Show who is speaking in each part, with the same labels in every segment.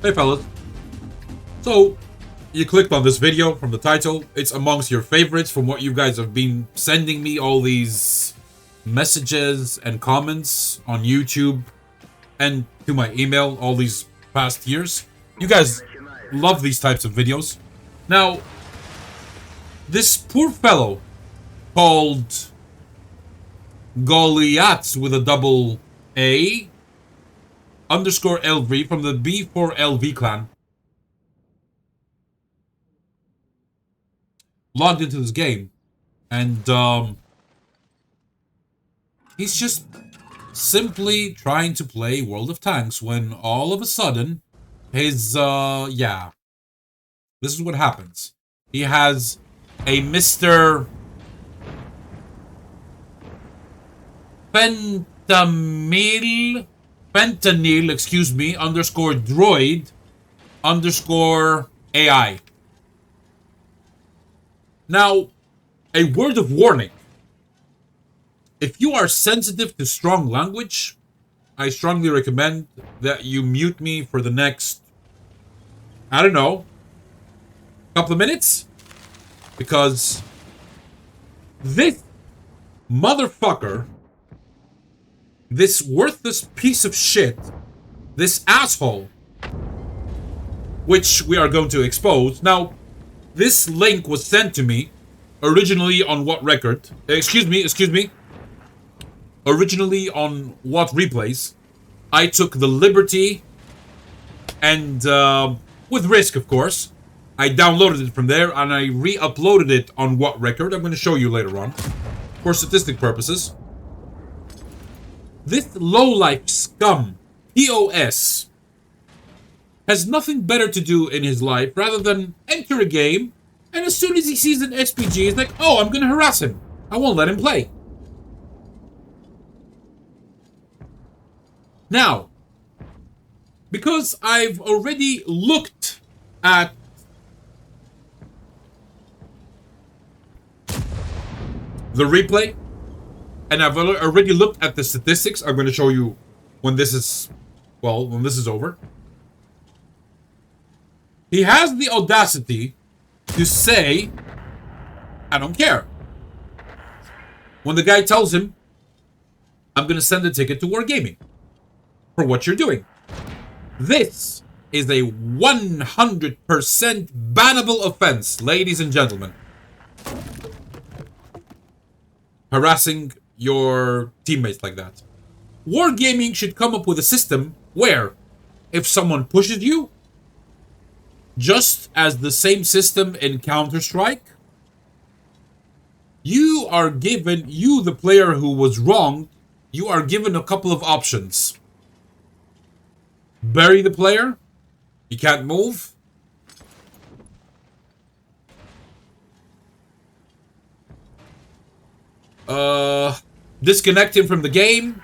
Speaker 1: Hey fellas. So, you clicked on this video from the title. It's amongst your favorites from what you guys have been sending me all these messages and comments on YouTube and to my email all these past years. You guys love these types of videos. Now, this poor fellow called Goliaths with a double A underscore LV from the B4LV clan logged into this game, and he's just simply trying to play World of Tanks when all of a sudden his yeah, this is what happens. He has a Mr. Fentanyl, excuse me, underscore droid underscore AI. Now, a word of warning. If you are sensitive to strong language, I strongly recommend that you mute me for the next, I don't know, couple of minutes. Because this motherfucker, this worthless piece of shit, this asshole, which we are going to expose. Now, this link was sent to me originally on WoT Record. Excuse me. Originally on WoT Replays. I took the liberty and, with risk, of course, I downloaded it from there and I re-uploaded it on WoT Record. I'm going to show you later on for statistic purposes. This lowlife scum, POS, has nothing better to do in his life rather than enter a game, and as soon as he sees an SPG, he's like, oh, I'm gonna harass him. I won't let him play. Now, because I've already looked at the replay, and I've already looked at the statistics, I'm going to show you when this is, well, when this is over. He has the audacity to say, I don't care. When the guy tells him, I'm going to send a ticket to Wargaming for what you're doing. This is a 100% bannable offense, ladies and gentlemen. Harassing your teammates like that. Wargaming should come up with a system where if someone pushes you, just as the same system in Counter-Strike, you are given, you the player who was wronged, you are given a couple of options. Bury the player, he can't move. Disconnect him from the game.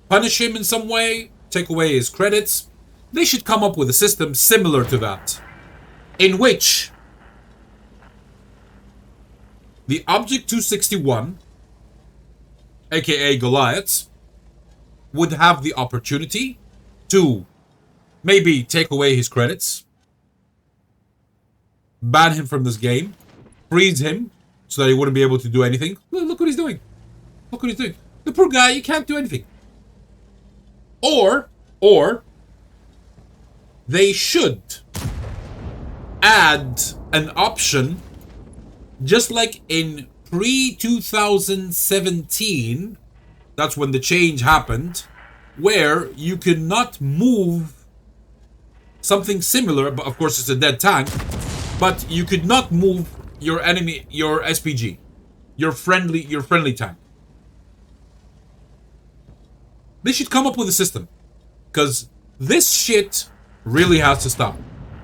Speaker 1: Punish him in some way, take away his credits. They should come up with a system similar to that, in which the Object 261, aka Goliaths, would have the opportunity to maybe take away his credits, ban him from this game, freeze him so that he wouldn't be able to do anything. Look what he's doing. Look what he's doing. The poor guy, he can't do anything. Or they should add an option, just like in pre-2017, that's when the change happened, where you could not move something similar, but of course it's a dead tank, but you could not move your enemy, your SPG, your friendly tank. They should come up with a system, because this shit really has to stop.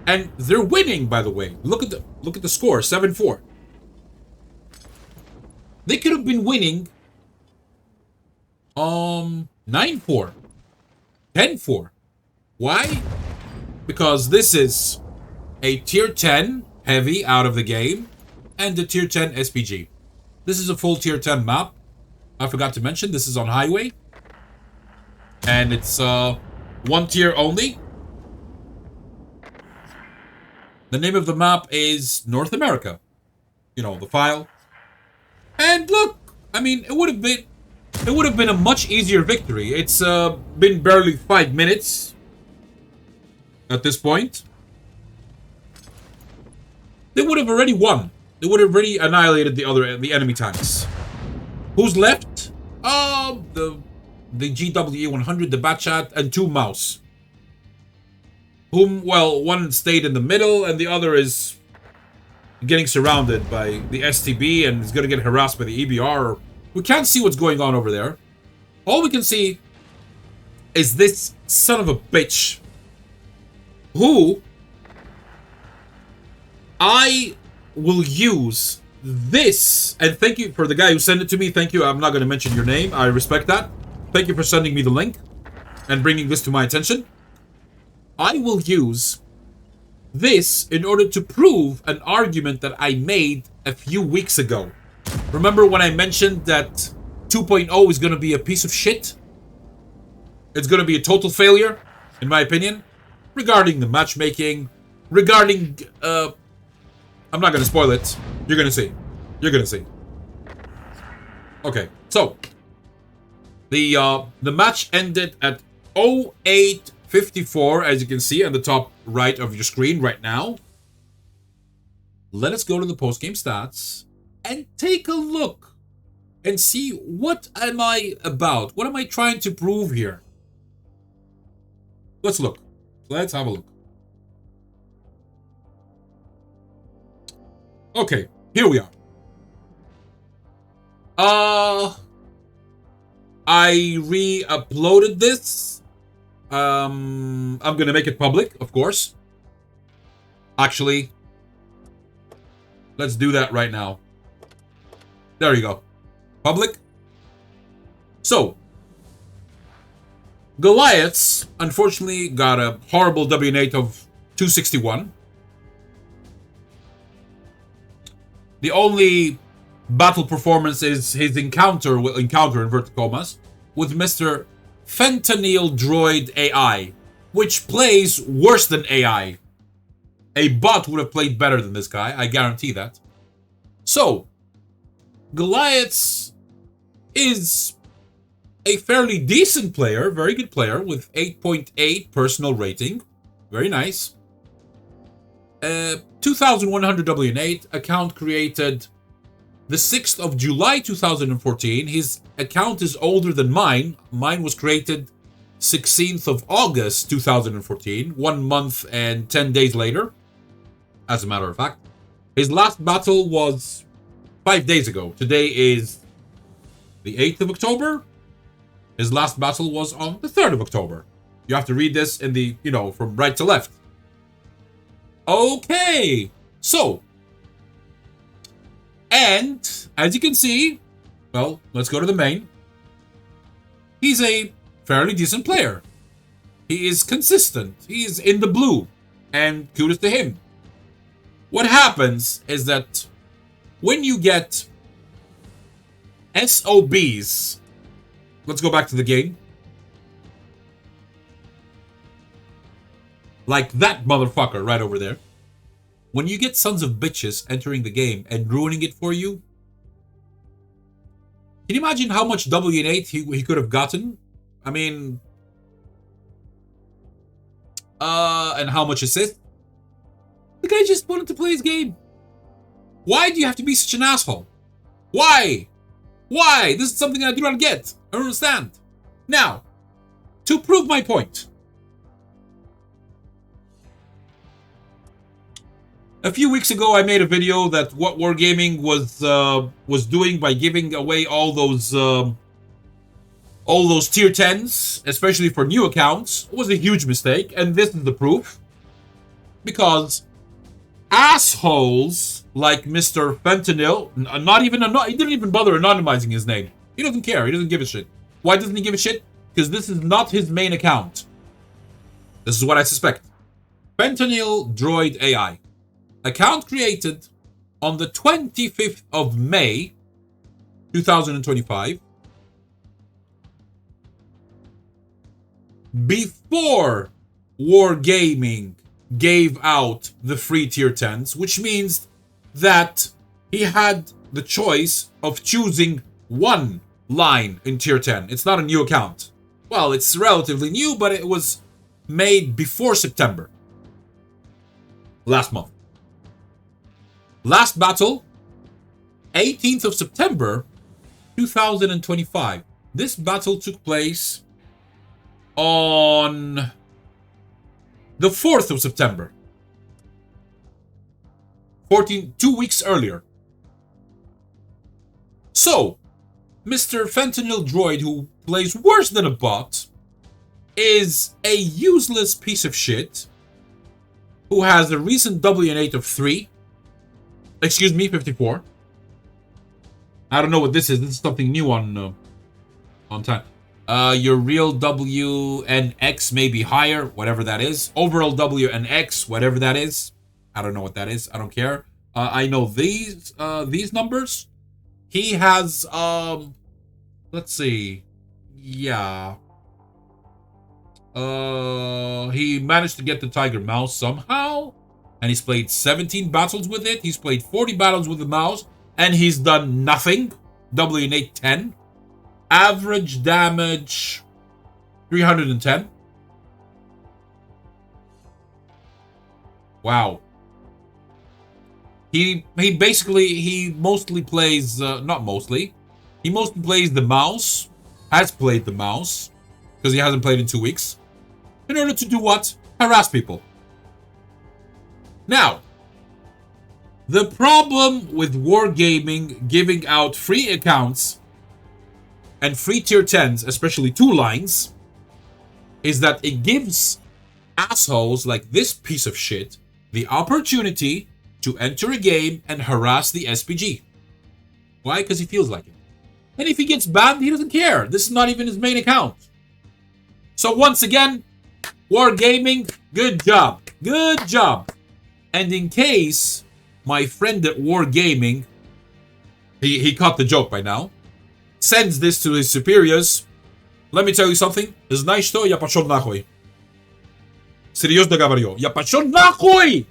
Speaker 1: And they're winning, by the way. Look at the score, 7-4. They could have been winning 9-4, 10-4. Why? Because this is a tier 10 heavy out of the game and the tier 10 SPG. This is a full tier 10 map. I forgot to mention this is on highway. And it's one tier only. The name of the map is North America. You know, the file. And look, I mean, it would have been a much easier victory. It's been barely 5 minutes at this point. They would have already won. They would have already annihilated the enemy tanks. Who's left? The GW100, the Batchat, and 2 Mouse. Whom, well, one stayed in the middle, and the other is getting surrounded by the STB and is going to get harassed by the EBR. We can't see what's going on over there. All we can see is this son of a bitch who I will use this, and thank you for the guy who sent it to me. Thank you. I'm not going to mention your name. I respect that. Thank you for sending me the link and bringing this to my attention. I will use this in order to prove an argument that I made a few weeks ago. Remember when I mentioned that 2.0 is going to be a piece of shit? It's going to be a total failure, in my opinion, regarding the matchmaking, regarding, I'm not going to spoil it. You're going to see. You're going to see. Okay, so the match ended at 08:54, as you can see on the top right of your screen right now. Let us go to the post-game stats and take a look and see what am I about. What am I trying to prove here? Let's look. Let's have a look. Okay, here we are. I re-uploaded this. I'm gonna make it public, of course. Actually, let's do that right now. There you go. Public. So, Goliaths, unfortunately, got a horrible W8 of 261. The only battle performance is his encounter in inverted commas with Mr. Fentanyl Droid AI, which plays worse than AI. A bot would have played better than this guy, I guarantee that. So, Goliaths is a fairly decent player, very good player, with 8.8 personal rating. Very nice. 2,100 WN8, account created the 6th of July 2014. His account is older than mine. Mine was created 16th of August 2014, 1 month and 10 days later, as a matter of fact. His last battle was 5 days ago. Today is the 8th of October. His last battle was on the 3rd of October. You have to read this in the, you know, from right to left. Okay, so, and as you can see, well, let's go to the main. He's a fairly decent player. He is consistent. He is in the blue, and kudos to him. What happens is that when you get SOBs, let's go back to the game. Like that motherfucker right over there. When you get sons of bitches entering the game and ruining it for you, can you imagine how much WN8 he could have gotten? I mean, and how much assist? The guy just wanted to play his game. Why do you have to be such an asshole? Why? Why? This is something I do not get. I don't understand. Now, to prove my point. A few weeks ago, I made a video that what Wargaming was doing by giving away all those tier 10s, especially for new accounts, was a huge mistake, and this is the proof. Because assholes like Mr. Fentanyl, he didn't even bother anonymizing his name. He doesn't care. He doesn't give a shit. Why doesn't he give a shit? Because this is not his main account. This is what I suspect. Fentanyl Droid AI. Account created on the 25th of May 2025. Before Wargaming gave out the free tier 10s, which means that he had the choice of choosing one line in tier 10. It's not a new account. Well, it's relatively new, but it was made before September. Last month. Last battle, 18th of September, 2025. This battle took place on the 4th of September. 2 weeks earlier. So, Mr. Fentanyl Droid, who plays worse than a bot, is a useless piece of shit who has a recent WN8 of 3. Excuse me, 54. I don't know what this is. This is something new on time. Your real WNX may be higher, whatever that is. Overall WNX, whatever that is. I don't know what that is. I don't care. I know these numbers. He has let's see. Yeah. He managed to get the Tiger Mouse somehow. And he's played 17 battles with it. He's played 40 battles with the mouse. And he's done nothing. WN8 10. Average damage 310. Wow. He mostly plays not mostly. He mostly plays the mouse. Has played the mouse. Because he hasn't played in 2 weeks. In order to do what? Harass people. Now, the problem with Wargaming giving out free accounts and free tier 10s, especially 2 lines, is that it gives assholes like this piece of shit the opportunity to enter a game and harass the SPG. Why? Because he feels like it. And if he gets banned, he doesn't care. This is not even his main account. So once again, Wargaming, good job. Good job. And in case my friend at Wargaming, he caught the joke by now, sends this to his superiors, let me tell you something. Знаешь что? Я пошел нахуй. Серьезно говорю. Я пошел нахуй!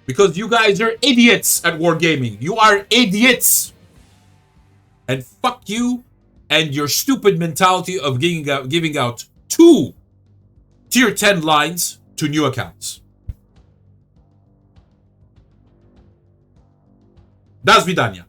Speaker 1: Because you guys are idiots at Wargaming. You are idiots! And fuck you and your stupid mentality of giving out 2 tier 10 lines to new accounts. До свидания.